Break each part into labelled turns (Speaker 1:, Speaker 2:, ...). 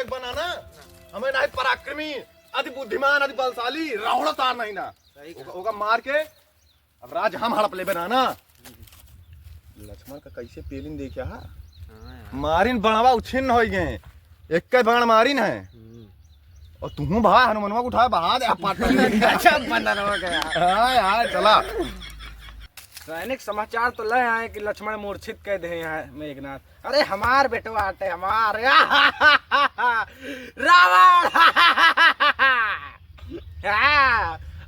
Speaker 1: देख बनाना हमें नहीं पराक्रमी अति बुद्धिमान अति बलशाली रावण तार नहीं ना ओका मार के अब राज हम हड़प ले बनाना। लक्ष्मण का कैसे पेलिन देखा मारिन बढ़ावा उछिन्न हो गए एक के बाण मारिन है और तुम भा हनुमानवा को उठाया बहा दे अच्छा बनवा गया। हां यार चला
Speaker 2: सैनिक समाचार तो ले आए कि लक्ष्मण मूर्छित कह दे हैं मेघनाथ। अरे हमार बेटवा आटे हमार रावण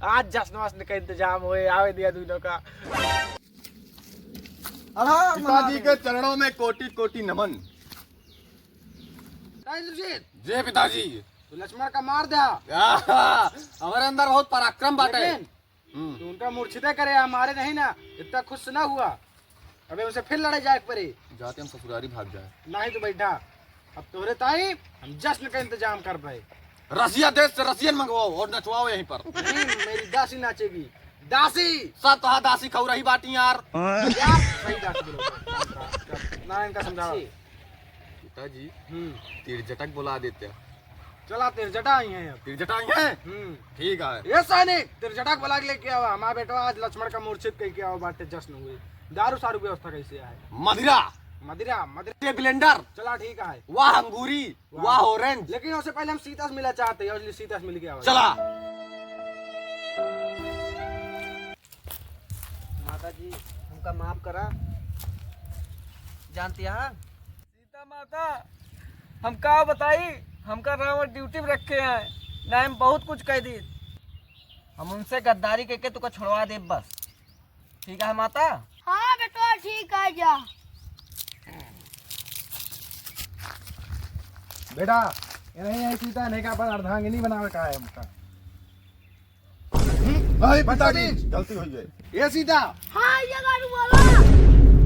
Speaker 2: आज जश्न का इंतजाम हुए आवे दिया दोनों का।
Speaker 1: पिताजी के चरणों में कोटि कोटि नमन। जय पिताजी।
Speaker 2: तो लक्ष्मण का मार दिया
Speaker 1: हमारे अंदर बहुत पराक्रम बाटे।
Speaker 2: तो उनका मूर्छित करे हमारे नहीं ना इतना खुश ना हुआ। अबे उसे फिर लड़ाई जाए पड़े
Speaker 1: जाते हम ससुरारी भाग जाए
Speaker 2: नहीं तो बैठा अब तोरे ताई हम जश्न का इंतजाम कर पाए।
Speaker 1: रसिया देश से रसियन मंगवाओ और नचवाओ यहीं पर।
Speaker 2: नहीं मेरी दासी नाचेगी दासी
Speaker 1: सब तो दासी खाऊ रही बाटी यार
Speaker 2: सही दासी बोलो ना इनका समझाओ।
Speaker 1: पिताजी तिरजटक बुला देते
Speaker 2: चला तिरजटा आई है अब
Speaker 1: तिरजटा आई है ठीक है।
Speaker 2: ये सैनिक तिरजटा बुला के लेके आओ हमारा बेटा आज लक्ष्मण का मूर्छित कह के आओ बाटे जश्न हुए। दारू सारू व्यवस्था कैसे है
Speaker 1: मदिरा
Speaker 2: मदिरा मदिरा
Speaker 1: ब्लेंडर
Speaker 2: चला ठीक है
Speaker 1: वाह अंगूरी वाह ऑरेंज।
Speaker 2: लेकिन उससे पहले हम सीता से मिला चाहते हैं सीता से मिल के आओ।
Speaker 1: चला
Speaker 3: माता जी हमका माफ करा जानती है
Speaker 2: सीता माता हम का बताई हमका रावण ड्यूटी में रखे हैं ना हम बहुत कुछ कह दी
Speaker 3: हम उनसे गद्दारी करके तुका छुड़वा दे बस ठीक है माता।
Speaker 4: हाँ बेटा ठीक है जा
Speaker 2: बेटा नहीं सीता नहीं का पर अर्धांगिनी बनावे का है हमका।
Speaker 1: भाई पिताजी गलती हुई है।
Speaker 2: ये सीता
Speaker 4: हाँ ये गाड़ू वाला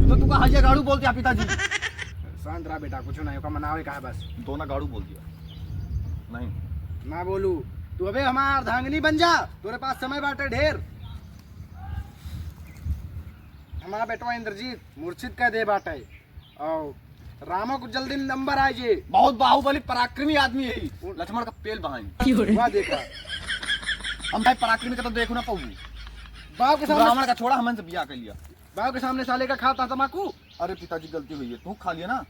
Speaker 1: तो तू हाजिया गाड़ू बोल दिया पिताजी।
Speaker 2: शांत रहा बेटा कुछ नहीं का मनावे का है बस
Speaker 1: दोना गाड़ू बोल दिया नहीं
Speaker 2: ना बोलू तू अबे हमारा अर्धांगिनी बन जा तेरे पास समय बाटे ढेर। हमारा बेटवा इंद्रजीत मूर्छित कह दे बाटे और रामा को जल्दी नंबर आ जे
Speaker 1: बहुत बाहुबली पराक्रमी आदमी है लक्ष्मण का पेल बहाएंगे
Speaker 2: वहाँ देखा
Speaker 1: हम भाई पराक्रमी का तो देखो ना पाऊ
Speaker 2: बाप के सामने
Speaker 1: रावण का छोड़ा हमन से बियाह कर लिया।
Speaker 2: बाप के सामने साले का खाता तमाकू।
Speaker 1: अरे पिताजी गलती हुई है तू खा लिया ना।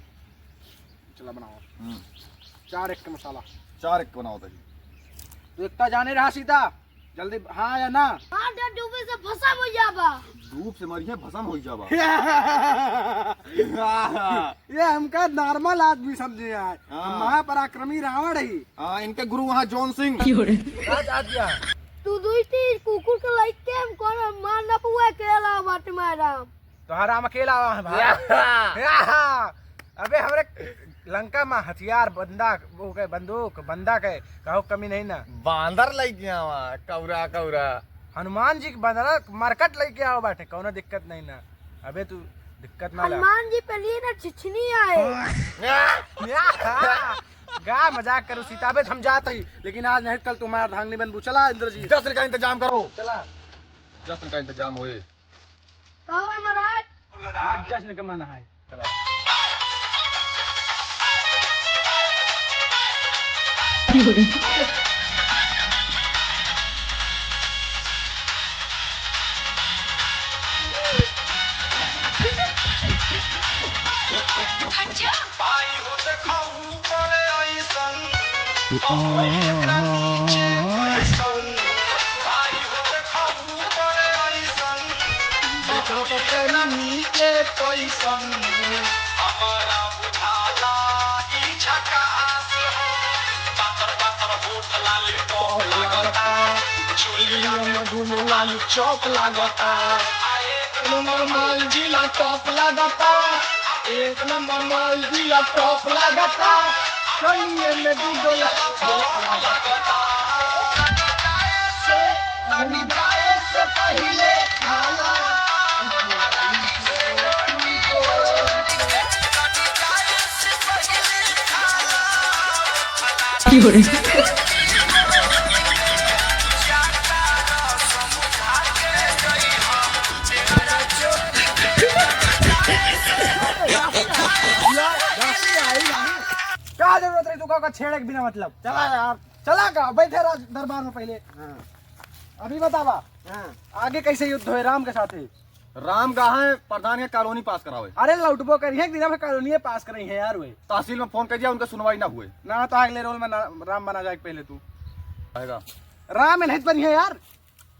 Speaker 2: चला बनाओ 4 1 का मसाला
Speaker 1: 4 1 बनाओ तभी
Speaker 2: तू इतना जाने रहा सीता जल्दी हाँ या ना।
Speaker 4: हाँ डूबे से फंसा हो जाबा
Speaker 1: धूप से मरिए भसम हो जावा।
Speaker 2: ये हमका नॉर्मल आदमी समझे आए महापराक्रमी रावण है।
Speaker 1: इनके गुरु वहाँ जॉन सिंह
Speaker 4: तू दुईती कुकुर के लाइक के हम कौन मार ना पुआ केला बाटे मैडम
Speaker 2: तो हराम अकेला है भाई। अबे हमरे लंका में हथियार बंदा वो के बंदूक बंदा के कहो कमी नहीं ना।
Speaker 1: बांदर लग गया वहाँ कौरा कौरा
Speaker 2: हनुमान जी के बंदर मार्केट लेके आओ बाटे कौनो दिक्कत नहीं ना। अबे तू दिक्कत ना ला
Speaker 4: हनुमान जी पे लिए ना छिछनी आए
Speaker 2: गा मजाक करो सीता बे हम जाते ही लेकिन आज नहीं कल तुम्हारा धांगनी बनबू। चला इंद्रजीत
Speaker 1: जश्न का इंतजाम करो।
Speaker 2: चला
Speaker 1: जश्न का इंतजाम होए
Speaker 4: कहो महाराज
Speaker 2: जश्न का मना है। चला
Speaker 5: चौक लागता एक नंबर माल जिला टॉप लागता एक नंबर माल जिला टॉप लागता कहीं में दूधो लागता से पहले खाना
Speaker 2: क्या जरूरत है तू का छेड़े के बिना मतलब। चला यार, चला का बैठे राज दरबार में पहले। अभी बतावा आगे कैसे युद्ध हुए राम के साथ?
Speaker 1: राम कहा है प्रधान के कॉलोनी पास करावे।
Speaker 2: अरे लौटबो करी है दिन में कॉलोनी पास करी है यार। वे
Speaker 1: तहसील में फोन कर दिया, उनका सुनवाई ना हुए।
Speaker 2: ना तो अगले रोल में राम बना जाए पहले तू।
Speaker 1: आएगा
Speaker 2: राम में नहीं बनी है यार।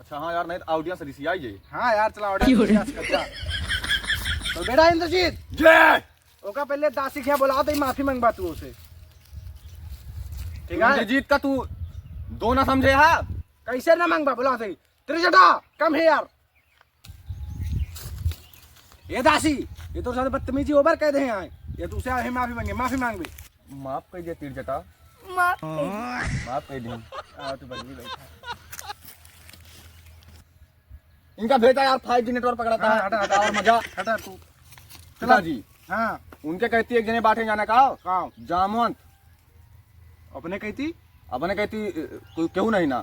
Speaker 1: अच्छा हाँ यार, नहीं ऑडियंस रिसियाई जे।
Speaker 2: हाँ यार चला ऑडियंस करता। तो बेटा इंद्रजीत
Speaker 1: जय
Speaker 2: ओका पहले दासी क्या बोला तो माफी मंगवा तू उसे, ठीक है?
Speaker 1: इंद्रजीत का तू दो ना समझे है।
Speaker 2: कैसे ना मंगवा बोला थे त्रिजटा कम है यार। ये दासी ये तो सारे बदतमीजी ओवर कह दे हैं। ये तू से आए माफी मांगे, माफी मांग भी।
Speaker 1: माफ कर दिया तीर जटा,
Speaker 4: माफ
Speaker 1: माफ कर दी।
Speaker 2: आ तू बदली बैठा।
Speaker 1: इनका भेजा यार 5G नेटवर्क पकड़ाता है।
Speaker 2: हटा हटा
Speaker 1: और मजा
Speaker 2: हटा तू।
Speaker 1: चला जी।
Speaker 2: हाँ
Speaker 1: उनके कहती एक जने बांटे जाने का
Speaker 2: कहाँ
Speaker 1: जामवंत,
Speaker 2: अपने कही थी।
Speaker 1: अपने कहती कोई केहू नहीं ना।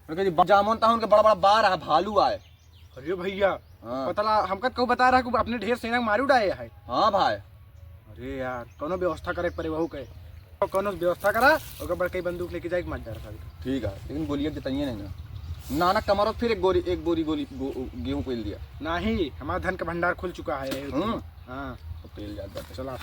Speaker 1: उनके जी जामवंत उनके बड़ा बड़ा बार है, भालू आए।
Speaker 2: अरे भैया
Speaker 1: हाँ।
Speaker 2: पता हमका को बता रहा कि अपने ढेर सेना मारी उड़ाए है।
Speaker 1: हाँ भाई,
Speaker 2: अरे यार कोनो व्यवस्था करे पड़े वहू के, कोनो व्यवस्था करा और बड़कई बंदूक लेके जाए मत डर।
Speaker 1: ठीक है लेकिन गोलियां जितनी नहीं ना। नानक कमरों फिर एक बोरी गोली गेहूं पेल दिया।
Speaker 2: नहीं हमारा धन का भंडार खुल चुका है।
Speaker 1: हाँ
Speaker 2: हाँ
Speaker 1: तो पेल जाता।
Speaker 2: चला।